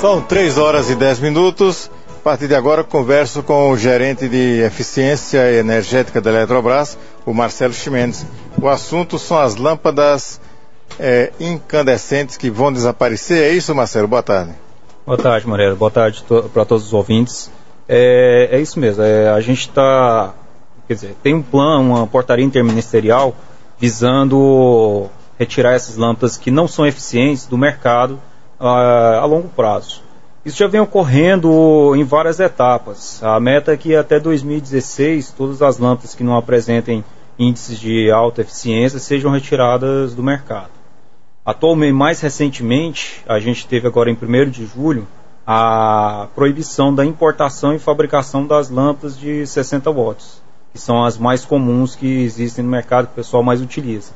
São 3 horas e 10 minutos. A partir de agora, converso com o gerente de eficiência energética da Eletrobras, o Marcelo Ximenes. O assunto são as lâmpadas incandescentes que vão desaparecer. É isso, Marcelo? Boa tarde. Boa tarde, Moreira. Boa tarde para todos os ouvintes. É isso mesmo. A gente tem um plano, uma portaria interministerial visando retirar essas lâmpadas que não são eficientes do mercado a longo prazo. Isso já vem ocorrendo em várias etapas. A meta é que até 2016 todas as lâmpadas que não apresentem índices de alta eficiência sejam retiradas do mercado. Atualmente, mais recentemente, a gente teve agora em 1º de julho a proibição da importação e fabricação das lâmpadas de 60 watts, que são as mais comuns que existem no mercado, que o pessoal mais utiliza.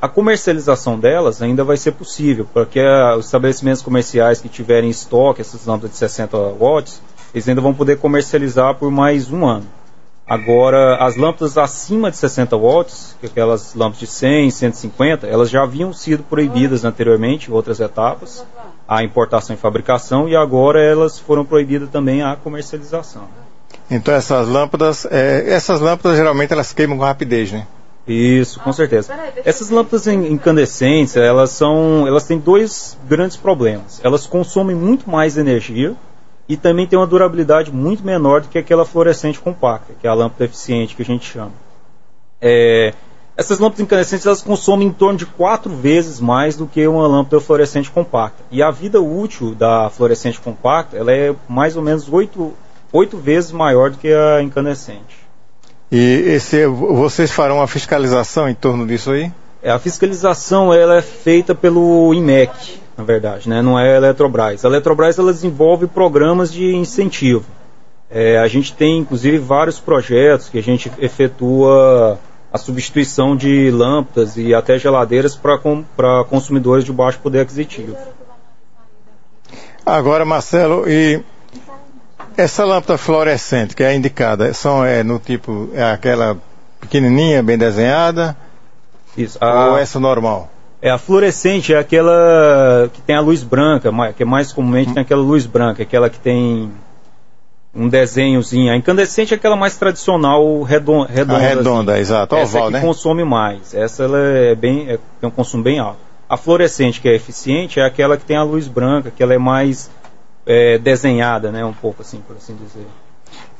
A comercialização delas ainda vai ser possível, porque os estabelecimentos comerciais que tiverem em estoque essas lâmpadas de 60 watts, eles ainda vão poder comercializar por mais um ano. Agora, as lâmpadas acima de 60 watts, que aquelas lâmpadas de 100, 150, elas já haviam sido proibidas anteriormente, em outras etapas, a importação e fabricação, e agora elas foram proibidas também a comercialização. Então essas lâmpadas geralmente elas queimam com rapidez, né? Isso, com certeza. Essas lâmpadas incandescentes, elas têm dois grandes problemas. Elas consomem muito mais energia e também têm uma durabilidade muito menor do que aquela fluorescente compacta, que é a lâmpada eficiente que a gente chama. Essas lâmpadas incandescentes, elas consomem em torno de 4 vezes mais do que uma lâmpada fluorescente compacta. E a vida útil da fluorescente compacta, ela é mais ou menos 8 vezes maior do que a incandescente. E vocês farão uma fiscalização em torno disso aí? A fiscalização ela é feita pelo IMEC, na verdade, né? Não é a Eletrobras. A Eletrobras ela desenvolve programas de incentivo. A gente tem, inclusive, vários projetos que a gente efetua a substituição de lâmpadas e até geladeiras para consumidores de baixo poder aquisitivo. Agora, Marcelo, e essa lâmpada fluorescente que é indicada, no tipo, aquela pequenininha, bem desenhada? Isso. Ou essa normal? A fluorescente é aquela que tem a luz branca, que mais comumente tem aquela luz branca, aquela que tem um desenhozinho. A incandescente é aquela mais tradicional, redonda. A redonda, assim. Exato. Essa oval, que né? consome mais. Essa ela tem um consumo bem alto. A fluorescente, que é eficiente, é aquela que tem a luz branca, que ela é mais desenhada, né? Um pouco assim, por assim dizer.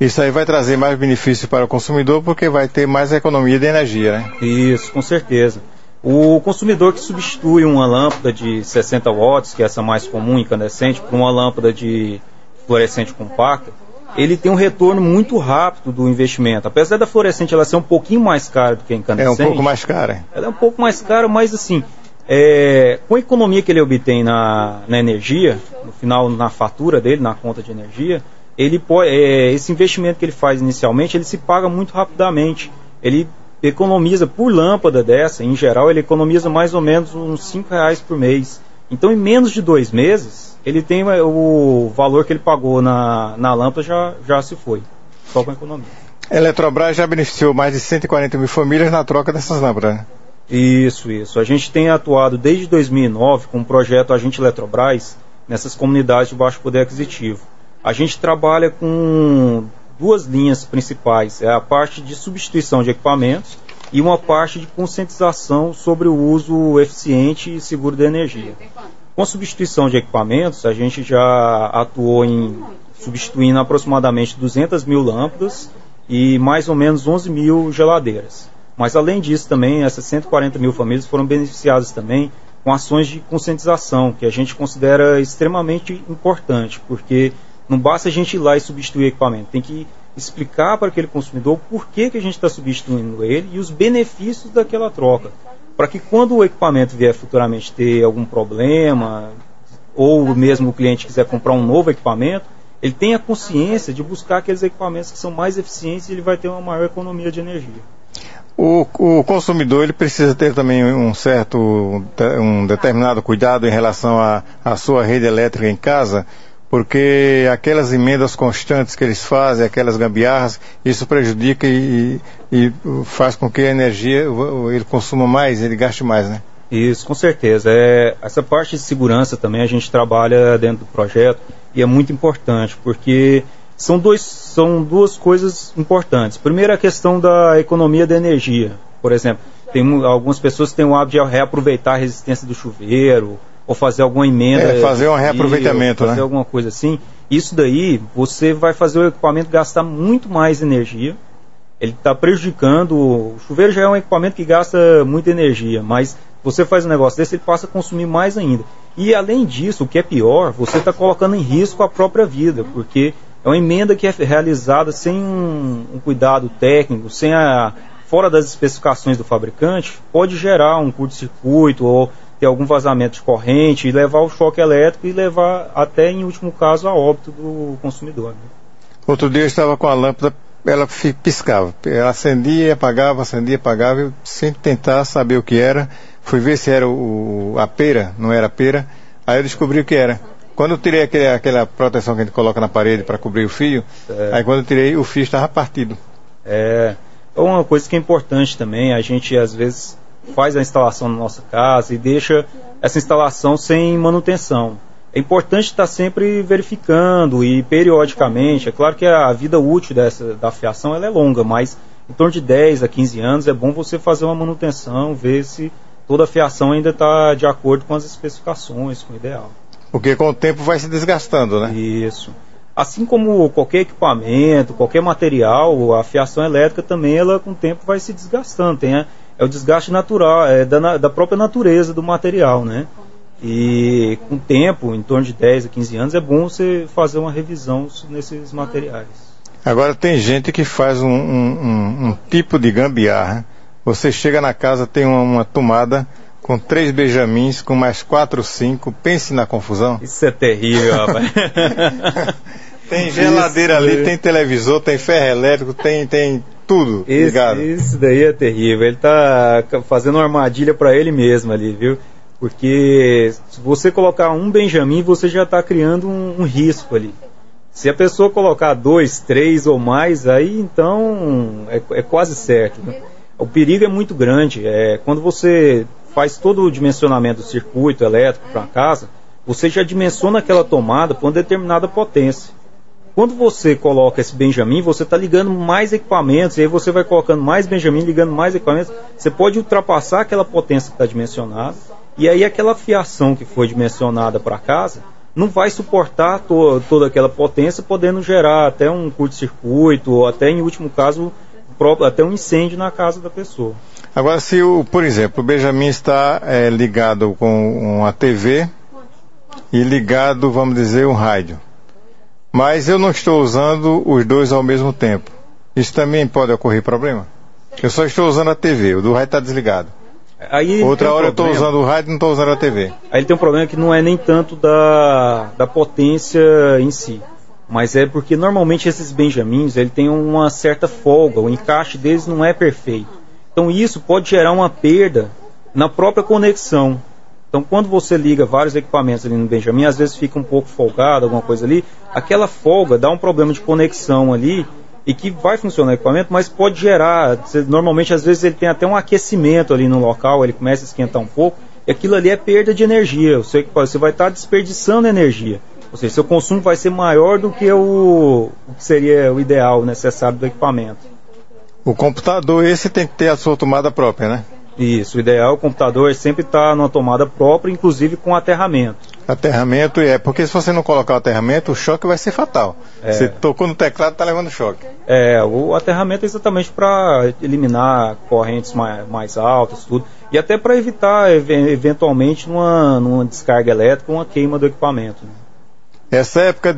Isso aí vai trazer mais benefício para o consumidor, porque vai ter mais economia de energia, né? Isso, com certeza. O consumidor que substitui uma lâmpada de 60 watts, que é essa mais comum, incandescente, por uma lâmpada de fluorescente compacta, ele tem um retorno muito rápido do investimento. Apesar da fluorescente ela ser um pouquinho mais cara do que a incandescente. É um pouco mais cara. Ela é um pouco mais cara, mas assim, com a economia que ele obtém na energia, no final, na fatura dele, na conta de energia, esse investimento que ele faz inicialmente, ele se paga muito rapidamente. Ele economiza por lâmpada dessa, em geral, ele economiza mais ou menos uns R$5 por mês. Então, em menos de 2 meses, ele tem o valor que ele pagou na lâmpada já se foi, só com a economia. A Eletrobras já beneficiou mais de 140 mil famílias na troca dessas lâmpadas, né? Isso. A gente tem atuado desde 2009 com o projeto Agente Eletrobras nessas comunidades de baixo poder aquisitivo. A gente trabalha com 2 linhas principais, a parte de substituição de equipamentos e uma parte de conscientização sobre o uso eficiente e seguro da energia. Com substituição de equipamentos, a gente já atuou substituindo aproximadamente 200 mil lâmpadas e mais ou menos 11 mil geladeiras. Mas além disso também, essas 140 mil famílias foram beneficiadas também com ações de conscientização, que a gente considera extremamente importante, porque não basta a gente ir lá e substituir o equipamento, tem que explicar para aquele consumidor por que a gente está substituindo ele e os benefícios daquela troca, para que quando o equipamento vier futuramente ter algum problema, ou mesmo o cliente quiser comprar um novo equipamento, ele tenha consciência de buscar aqueles equipamentos que são mais eficientes e ele vai ter uma maior economia de energia. O consumidor ele precisa ter também um determinado cuidado em relação à sua rede elétrica em casa, porque aquelas emendas constantes que eles fazem, aquelas gambiarras, isso prejudica e faz com que a energia ele consuma mais, ele gaste mais, né? Isso, com certeza. Essa parte de segurança também a gente trabalha dentro do projeto e é muito importante, porque são duas coisas importantes. Primeiro, a questão da economia da energia. Por exemplo, tem algumas pessoas que têm o hábito de reaproveitar a resistência do chuveiro, ou fazer alguma emenda. Fazer um reaproveitamento, fazer alguma coisa assim. Isso daí, você vai fazer o equipamento gastar muito mais energia. Ele está prejudicando. O chuveiro já é um equipamento que gasta muita energia, mas você faz um negócio desse, ele passa a consumir mais ainda. E além disso, o que é pior, você está colocando em risco a própria vida, porque é uma emenda que é realizada sem um cuidado técnico, fora das especificações do fabricante, pode gerar um curto-circuito ou ter algum vazamento de corrente e levar ao choque elétrico e levar até, em último caso, a óbito do consumidor. Né? Outro dia eu estava com a lâmpada, ela piscava, ela acendia, apagava, eu sempre tentar saber o que era, fui ver se era a pera, não era a pera, aí eu descobri o que era. Quando eu tirei aquela proteção que a gente coloca na parede para cobrir o fio, aí quando eu tirei, o fio estava partido. É uma coisa que é importante também, a gente às vezes faz a instalação na nossa casa e deixa essa instalação sem manutenção. É importante estar sempre verificando e periodicamente. É claro que a vida útil da fiação ela é longa, mas em torno de 10 a 15 anos é bom você fazer uma manutenção, ver se toda a fiação ainda está de acordo com as especificações, com o ideal. Porque com o tempo vai se desgastando, né? Isso. Assim como qualquer equipamento, qualquer material, a fiação elétrica também, ela com o tempo vai se desgastando. É o desgaste natural, da própria natureza do material, né? E com o tempo, em torno de 10 a 15 anos, é bom você fazer uma revisão nesses materiais. Agora tem gente que faz um tipo de gambiarra. Você chega na casa, tem uma tomada com 3 benjamins, com mais 4 ou 5, pense na confusão. Isso é terrível, rapaz. Tem geladeira ali, tem televisor, tem ferro elétrico, tem tudo ligado. Isso daí é terrível. Ele está fazendo uma armadilha para ele mesmo ali, viu? Porque se você colocar um benjamin, você já está criando um risco ali. Se a pessoa colocar 2, 3 ou mais, aí então é quase certo, né? O perigo é muito grande. Quando você faz todo o dimensionamento do circuito elétrico para casa, você já dimensiona aquela tomada para uma determinada potência. Quando você coloca esse benjamin, você está ligando mais equipamentos, e aí você vai colocando mais benjamin, ligando mais equipamentos, você pode ultrapassar aquela potência que está dimensionada, e aí aquela fiação que foi dimensionada para casa não vai suportar toda aquela potência, podendo gerar até um curto-circuito, ou até, em último caso, até um incêndio na casa da pessoa. Agora, se por exemplo, o benjamin está ligado com uma TV e ligado, vamos dizer, um rádio, mas eu não estou usando os dois ao mesmo tempo, isso também pode ocorrer problema? Eu só estou usando a TV, o do rádio está desligado. Outra hora eu estou usando o rádio e não estou usando a TV. Aí ele tem um problema que não é nem tanto da potência em si, mas é porque normalmente esses benjamins ele tem uma certa folga, o encaixe deles não é perfeito. Então isso pode gerar uma perda na própria conexão. Então quando você liga vários equipamentos ali no benjamin, às vezes fica um pouco folgado, alguma coisa ali, aquela folga dá um problema de conexão ali, e que vai funcionar o equipamento, mas pode gerar, normalmente às vezes ele tem até um aquecimento ali no local, ele começa a esquentar um pouco, e aquilo ali é perda de energia, você vai estar desperdiçando energia, ou seja, seu consumo vai ser maior do que o que seria o ideal, o necessário do equipamento. O computador esse tem que ter a sua tomada própria, né? Isso, o ideal, o computador sempre está numa tomada própria, inclusive com aterramento. Aterramento, porque se você não colocar o aterramento, o choque vai ser fatal. Você tocou no teclado, está levando choque. O aterramento é exatamente para eliminar correntes mais altas, tudo. E até para evitar, eventualmente, numa descarga elétrica, uma queima do equipamento. Né? Essa época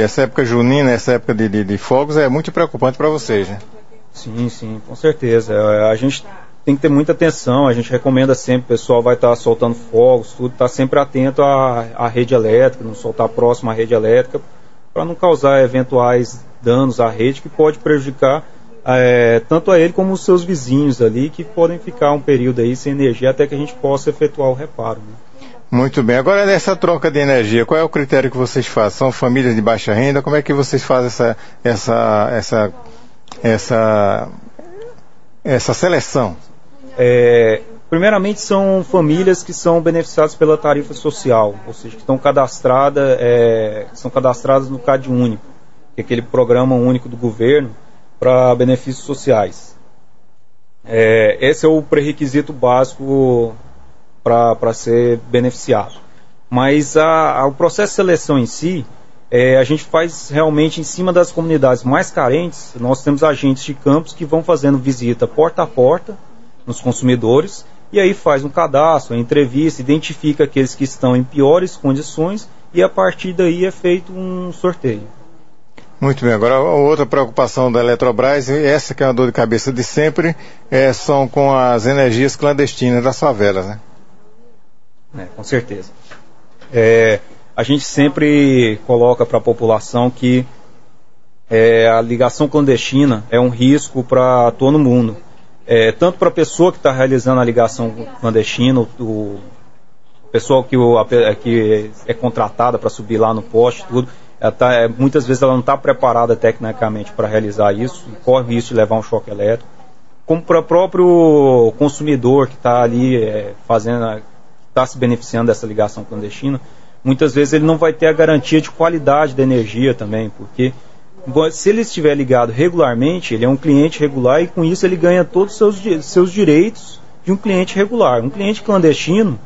essa época junina, essa época de fogos é muito preocupante para vocês, né? Sim, com certeza. A gente tem que ter muita atenção, a gente recomenda sempre, o pessoal vai estar soltando fogos, tudo, estar sempre atento à rede elétrica, não soltar próximo à rede elétrica, para não causar eventuais danos à rede que pode prejudicar tanto a ele como os seus vizinhos ali, que podem ficar um período aí sem energia até que a gente possa efetuar o reparo. Né? Muito bem, agora nessa troca de energia, qual é o critério que vocês fazem? São famílias de baixa renda? Como é que vocês fazem essa seleção? Primeiramente, são famílias que são beneficiadas pela tarifa social, ou seja, que estão são cadastradas no CadÚnico, que é aquele programa único do governo para benefícios sociais. Esse é o pré-requisito básico para ser beneficiado. Mas o processo de seleção em si, a gente faz realmente em cima das comunidades mais carentes. Nós temos agentes de campos que vão fazendo visita porta a porta nos consumidores, e aí faz um cadastro, uma entrevista, identifica aqueles que estão em piores condições, e a partir daí é feito um sorteio. Muito bem, agora outra preocupação da Eletrobras, e essa que é uma dor de cabeça de sempre, são com as energias clandestinas das favelas, né? Com certeza. A gente sempre coloca para a população que a ligação clandestina é um risco para todo mundo. Tanto para a pessoa que está realizando a ligação clandestina, o pessoal que é contratada para subir lá no poste, tudo, muitas vezes ela não está preparada tecnicamente para realizar isso, e corre o risco de levar um choque elétrico, como para o próprio consumidor que está ali está se beneficiando dessa ligação clandestina. Muitas vezes ele não vai ter a garantia de qualidade da energia também, porque se ele estiver ligado regularmente, ele é um cliente regular, e com isso ele ganha todos os seus direitos de um cliente regular. Um cliente clandestino,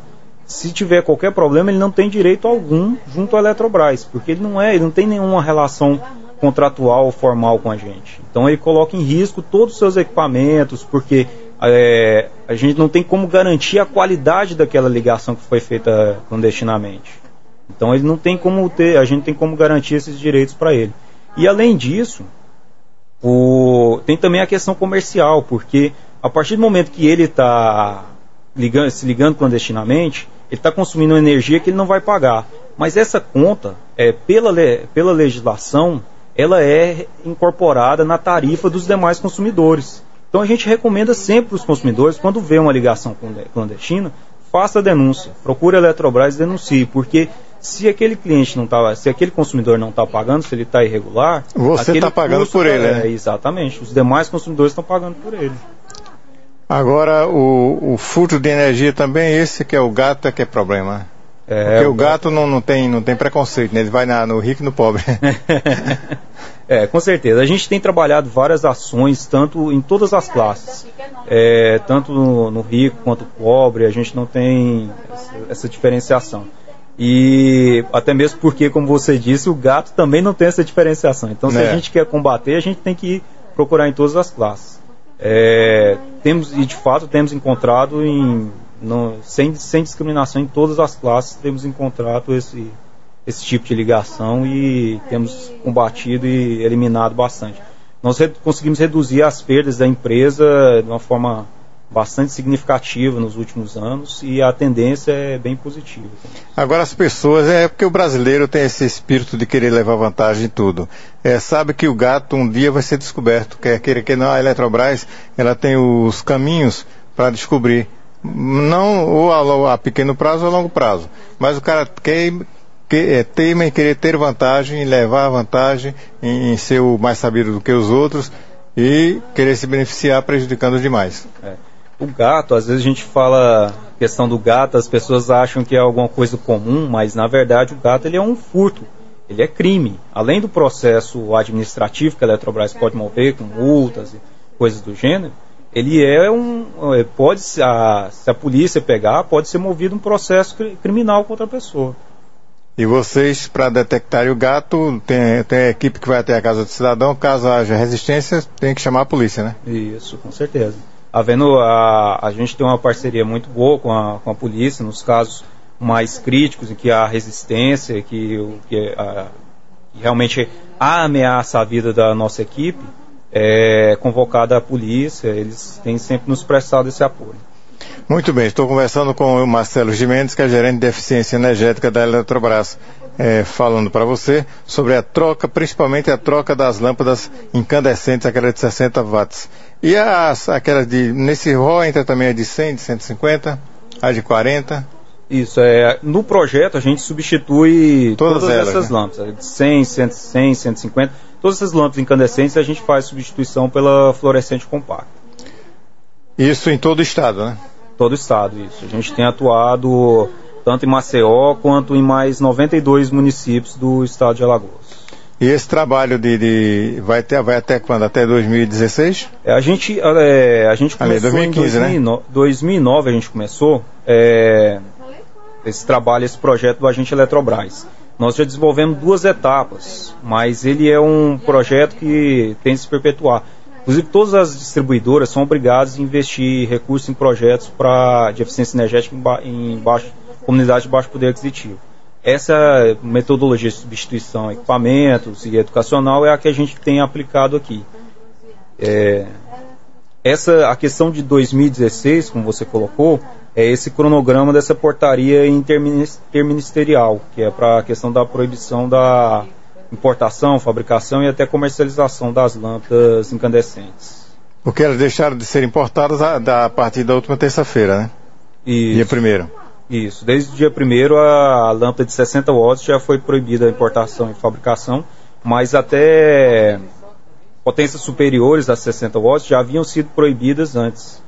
se tiver qualquer problema, ele não tem direito algum junto à Eletrobras, porque ele não tem nenhuma relação contratual ou formal com a gente. Então ele coloca em risco todos os seus equipamentos, porque a gente não tem como garantir a qualidade daquela ligação que foi feita clandestinamente. Então ele não tem como a gente tem como garantir esses direitos para ele. E além disso, tem também a questão comercial, porque a partir do momento que ele está se ligando clandestinamente, ele está consumindo energia que ele não vai pagar. Mas essa conta, pela legislação, ela é incorporada na tarifa dos demais consumidores. Então a gente recomenda sempre para os consumidores, quando vê uma ligação clandestina, faça a denúncia, procure a Eletrobras e denuncie, porque se aquele consumidor não está pagando, se ele está irregular, você está pagando por ele, né? Exatamente, os demais consumidores estão pagando por ele. Agora, o furto de energia também, esse que é o gato, que é problema. Porque o gato não tem preconceito, né? Ele vai no rico e no pobre. Com certeza. A gente tem trabalhado várias ações, tanto em todas as classes. Tanto no rico quanto no pobre, a gente não tem essa diferenciação. E até mesmo porque, como você disse, o gato também não tem essa diferenciação. Então, se a gente quer combater, a gente tem que procurar em todas as classes. De fato, temos encontrado sem discriminação em todas as classes, temos encontrado esse tipo de ligação e temos combatido e eliminado bastante. Nós conseguimos reduzir as perdas da empresa de uma forma bastante significativa nos últimos anos, e a tendência é bem positiva. Agora as pessoas, porque o brasileiro tem esse espírito de querer levar vantagem em tudo. Sabe que o gato um dia vai ser descoberto, que não, a Eletrobras ela tem os caminhos para descobrir, não ou a pequeno prazo ou a longo prazo, mas o cara teima em querer ter vantagem, em levar vantagem, em ser o mais sabido do que os outros e querer se beneficiar prejudicando os demais. O gato, às vezes a gente fala questão do gato, as pessoas acham que é alguma coisa comum, mas na verdade o gato ele é um furto, ele é crime. Além do processo administrativo que a Eletrobras pode mover com multas e coisas do gênero, ele se a polícia pegar, pode ser movido um processo criminal contra a pessoa. E vocês, para detectarem o gato, tem a equipe que vai até a casa do cidadão, caso haja resistência, tem que chamar a polícia, né? Isso, com certeza. A gente tem uma parceria muito boa com a polícia, nos casos mais críticos, em que há resistência, que realmente há ameaça à vida da nossa equipe, convocada a polícia, eles têm sempre nos prestado esse apoio. Muito bem, estou conversando com o Marcelo Gimenez, que é gerente de eficiência energética da Eletrobras, falando para você sobre a troca, principalmente a troca das lâmpadas incandescentes, aquela de 60 watts. E aquelas nesse rol entra também a de 100, de 150, a de 40. Isso, no projeto a gente substitui todas essas, né? Lâmpadas, de 100, 100, 150, todas essas lâmpadas incandescentes a gente faz substituição pela fluorescente compacta. Isso em todo o estado, né? Todo o estado, isso. A gente tem atuado tanto em Maceió quanto em mais 92 municípios do estado de Alagoas. E esse trabalho vai até quando? Até 2016? A gente começou 2015, em 2009 a gente começou esse trabalho, esse projeto do Agente Eletrobras. Nós já desenvolvemos 2 etapas, mas ele é um projeto que tem de se perpetuar. Inclusive, todas as distribuidoras são obrigadas a investir recursos em projetos de eficiência energética em comunidades de baixo poder aquisitivo. Essa metodologia de substituição a equipamentos e educacional é a que a gente tem aplicado aqui. A questão de 2016, como você colocou, é esse cronograma dessa portaria interministerial, que é para a questão da proibição da importação, fabricação e até comercialização das lâmpadas incandescentes. Porque elas deixaram de ser importadas a partir da última terça-feira, né? Isso. Dia 1º. Isso. Desde o dia 1º a lâmpada de 60 watts já foi proibida a importação e fabricação, mas até potências superiores a 60 watts já haviam sido proibidas antes.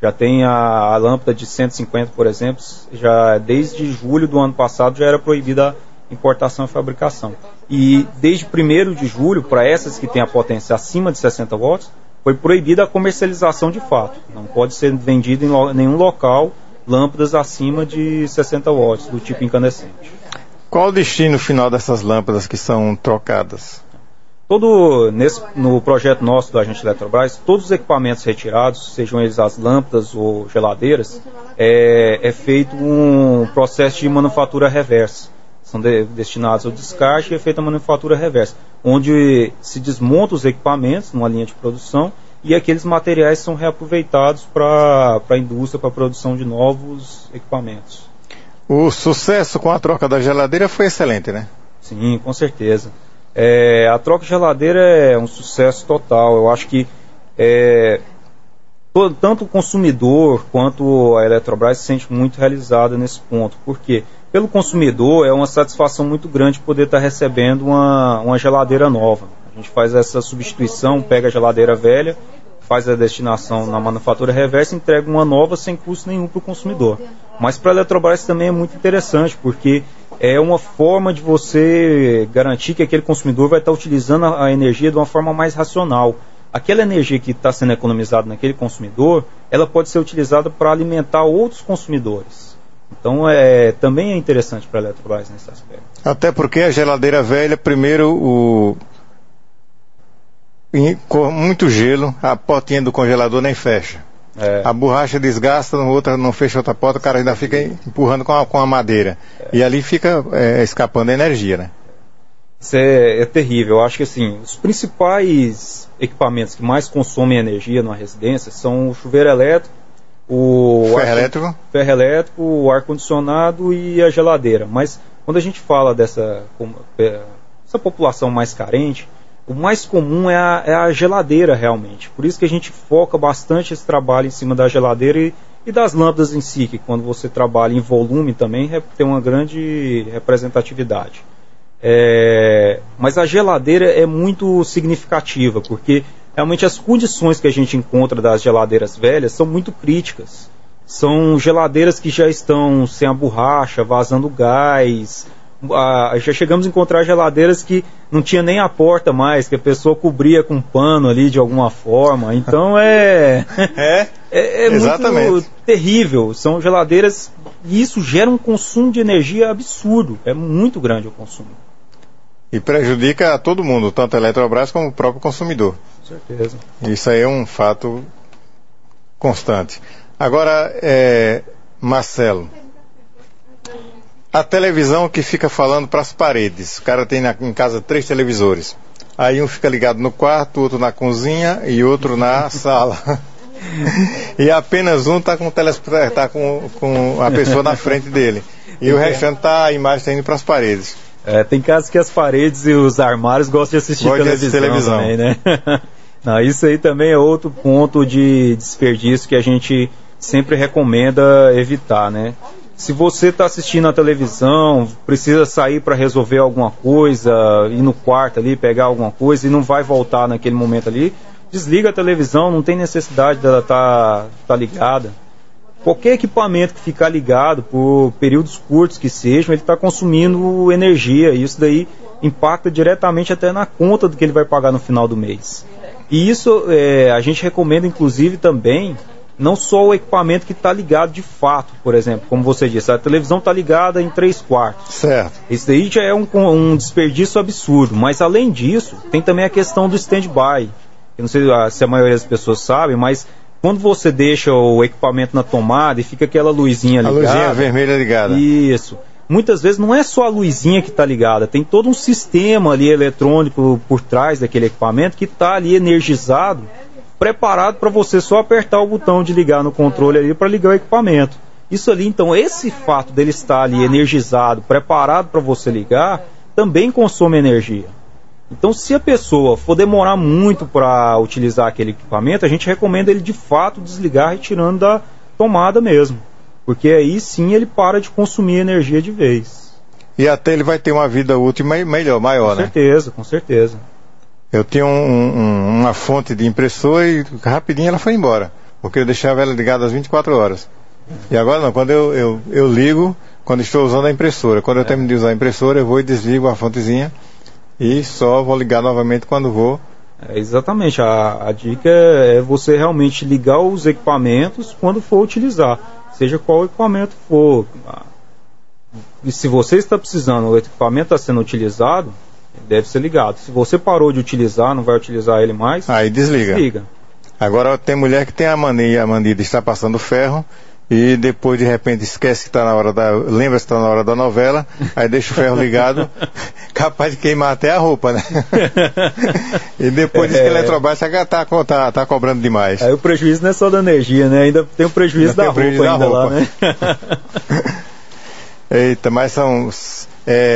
Já tem a lâmpada de 150, por exemplo, já desde julho do ano passado já era proibida a importação e fabricação. E desde 1º de julho, para essas que têm a potência acima de 60 watts, foi proibida a comercialização de fato. Não pode ser vendida em nenhum local lâmpadas acima de 60 watts, do tipo incandescente. Qual o destino final dessas lâmpadas que são trocadas? No projeto nosso do Agente Eletrobras, todos os equipamentos retirados, sejam eles as lâmpadas ou geladeiras, é feito um processo de manufatura reversa. São destinados ao descarte e é feita a manufatura reversa, onde se desmonta os equipamentos numa linha de produção e aqueles materiais são reaproveitados para a indústria, para a produção de novos equipamentos. O sucesso com a troca da geladeira foi excelente, né? Sim, com certeza. A troca de geladeira é um sucesso total. Eu acho que tanto o consumidor quanto a Eletrobras se sente muito realizada nesse ponto. Por quê? Pelo consumidor é uma satisfação muito grande poder estar recebendo uma geladeira nova. A gente faz essa substituição, pega a geladeira velha, faz a destinação na manufatura reversa e entrega uma nova sem custo nenhum para o consumidor. Mas para a Eletrobras também é muito interessante, porque é uma forma de você garantir que aquele consumidor vai estar utilizando a energia de uma forma mais racional. Aquela energia que está sendo economizada naquele consumidor, ela pode ser utilizada para alimentar outros consumidores. Então também é interessante para a Eletrobras nesse aspecto. Até porque a geladeira velha, primeiro com muito gelo, a portinha do congelador nem fecha. A borracha desgasta, não fecha outra porta, o cara ainda fica empurrando com a madeira. E ali fica escapando a energia, né? Isso é terrível. Eu acho que assim, os principais equipamentos que mais consomem energia numa residência são o chuveiro elétrico, o ferro elétrico, o ar-condicionado e a geladeira. Mas quando a gente fala dessa população mais carente, o mais comum é a geladeira realmente. Por isso que a gente foca bastante esse trabalho em cima da geladeira e das lâmpadas em si, que quando você trabalha em volume também tem uma grande representatividade. Mas a geladeira é muito significativa, porque realmente as condições que a gente encontra das geladeiras velhas são muito críticas. São geladeiras que já estão sem a borracha, vazando gás. Já chegamos a encontrar geladeiras que não tinha nem a porta mais, que a pessoa cobria com um pano ali de alguma forma. Então é muito terrível. São geladeiras e isso gera um consumo de energia absurdo. É muito grande o consumo. E prejudica a todo mundo, tanto a Eletrobras como o próprio consumidor. Com certeza. Isso aí é um fato constante. Agora, Marcelo, a televisão que fica falando para as paredes. O cara tem em casa 3 televisores. Aí um fica ligado no quarto, outro na cozinha e outro na sala. E apenas um está com a pessoa na frente dele. E o restante a imagem está indo para as paredes. Tem casos que as paredes e os armários gostam de assistir televisão também, né? Não, isso aí também é outro ponto de desperdício que a gente sempre recomenda evitar, né? Se você está assistindo a televisão, precisa sair para resolver alguma coisa, ir no quarto ali, pegar alguma coisa e não vai voltar naquele momento ali, desliga a televisão, não tem necessidade dela estar ligada. qualquer equipamento que ficar ligado por períodos curtos que sejam, ele está consumindo energia, e isso daí impacta diretamente até na conta do que ele vai pagar no final do mês. E isso a gente recomenda, inclusive, também, não só o equipamento que está ligado de fato, por exemplo, como você disse, a televisão está ligada em 3/4. Certo. Isso daí já é um desperdício absurdo, mas além disso, tem também a questão do stand-by. Eu não sei se a maioria das pessoas sabe, mas quando você deixa o equipamento na tomada e fica aquela luzinha ligada... A luzinha vermelha ligada. Isso. Muitas vezes não é só a luzinha que está ligada, tem todo um sistema ali eletrônico por trás daquele equipamento que está ali energizado, preparado para você só apertar o botão de ligar no controle ali para ligar o equipamento. Isso ali, então, esse fato dele estar ali energizado, preparado para você ligar, também consome energia. Então, se a pessoa for demorar muito para utilizar aquele equipamento, a gente recomenda ele de fato desligar retirando da tomada mesmo. Porque aí sim ele para de consumir energia de vez. E até ele vai ter uma vida útil maior, né? Com certeza. Eu tinha uma fonte de impressora e rapidinho ela foi embora. Porque eu deixava ela ligada às 24 horas. E agora não, quando eu ligo, quando estou usando a impressora. Quando eu termino de usar a impressora, eu vou e desligo a fontezinha. E só vou ligar novamente quando vou. Exatamente, a dica é você realmente ligar os equipamentos quando for utilizar. Seja qual equipamento for. E se você está precisando, o equipamento está sendo utilizado, deve ser ligado. Se você parou de utilizar, não vai utilizar ele mais, aí desliga. Agora tem mulher que tem a mania de estar passando ferro e depois de repente esquece que está na hora lembra-se que está na hora da novela, aí deixa o ferro ligado, capaz de queimar até a roupa, né? E depois diz que a Eletrobras está cobrando demais. Aí o prejuízo não é só da energia, né? Ainda tem o prejuízo da roupa lá, né? Eita, mas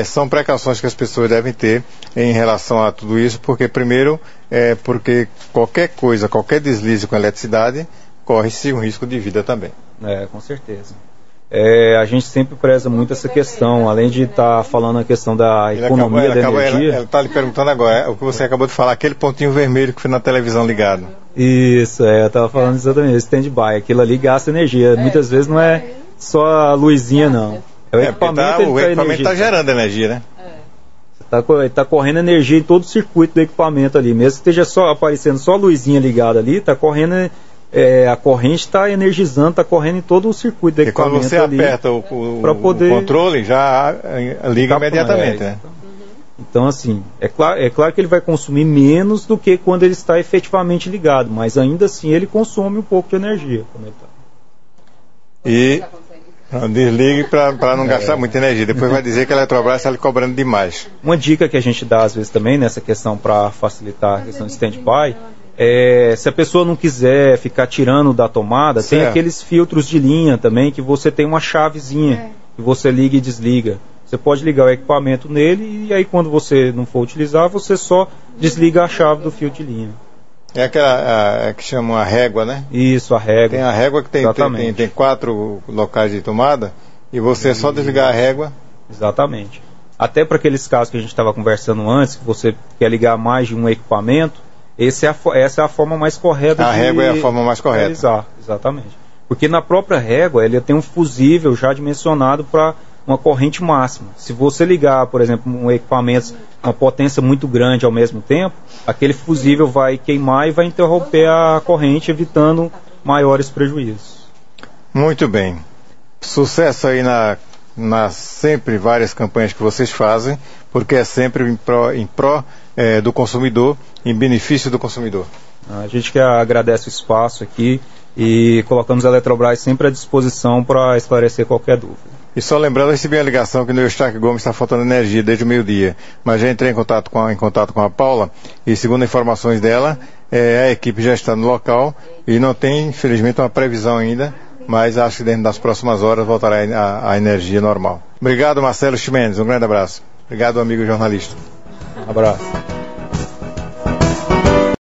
são precauções que as pessoas devem ter em relação a tudo isso, porque primeiro, porque qualquer coisa, qualquer deslize com a eletricidade, corre-se um risco de vida também. Com certeza. A gente sempre preza muito essa questão, além de estar falando a questão da economia da energia. Ela está lhe perguntando agora, o que você acabou de falar, aquele pontinho vermelho que foi na televisão ligado. Isso, eu estava falando exatamente, stand-by, aquilo ali gasta energia, muitas vezes não é só a luzinha não. O equipamento está gerando energia, né? Está correndo energia em todo o circuito do equipamento ali, mesmo que esteja só aparecendo só a luzinha ligada ali, está correndo... a corrente está energizando, está correndo em todo o circuito do equipamento. E quando você aperta o controle, já liga imediatamente. Né? Então, assim, é claro que ele vai consumir menos do que quando ele está efetivamente ligado, mas ainda assim ele consome um pouco de energia. E desligue para não gastar muita energia. Depois vai dizer que a Eletrobras está lhe cobrando demais. Uma dica que a gente dá às vezes também nessa questão para facilitar a questão de stand-by, se a pessoa não quiser ficar tirando da tomada, certo, tem aqueles filtros de linha também, que você tem uma chavezinha que você liga e desliga. Você pode ligar o equipamento nele e aí quando você não for utilizar, você só desliga a chave do fio de linha. É aquela que chama a régua, né? Isso, a régua. Tem a régua que tem 4 locais de tomada e você é só desligar a régua. Exatamente. Até para aqueles casos que a gente estava conversando antes, que você quer ligar mais de um equipamento, essa é a forma mais correta a régua é a forma mais correta. Realizar, exatamente. Porque na própria régua, ele tem um fusível já dimensionado para uma corrente máxima. Se você ligar, por exemplo, um equipamento uma potência muito grande ao mesmo tempo, aquele fusível vai queimar e vai interromper a corrente, evitando maiores prejuízos. Muito bem. Sucesso aí nas sempre várias campanhas que vocês fazem, porque é sempre em pró do consumidor, em benefício do consumidor. A gente que agradece o espaço aqui e colocamos a Eletrobras sempre à disposição para esclarecer qualquer dúvida. E só lembrando, eu recebi a ligação que no Eustáquio Gomes está faltando energia desde o meio-dia, mas já entrei em contato com a Paula e segundo informações dela, a equipe já está no local e não tem, infelizmente, uma previsão ainda, mas acho que dentro das próximas horas voltará a energia normal. Obrigado, Marcelo Chimenez, um grande abraço. Obrigado, amigo jornalista. Um abraço.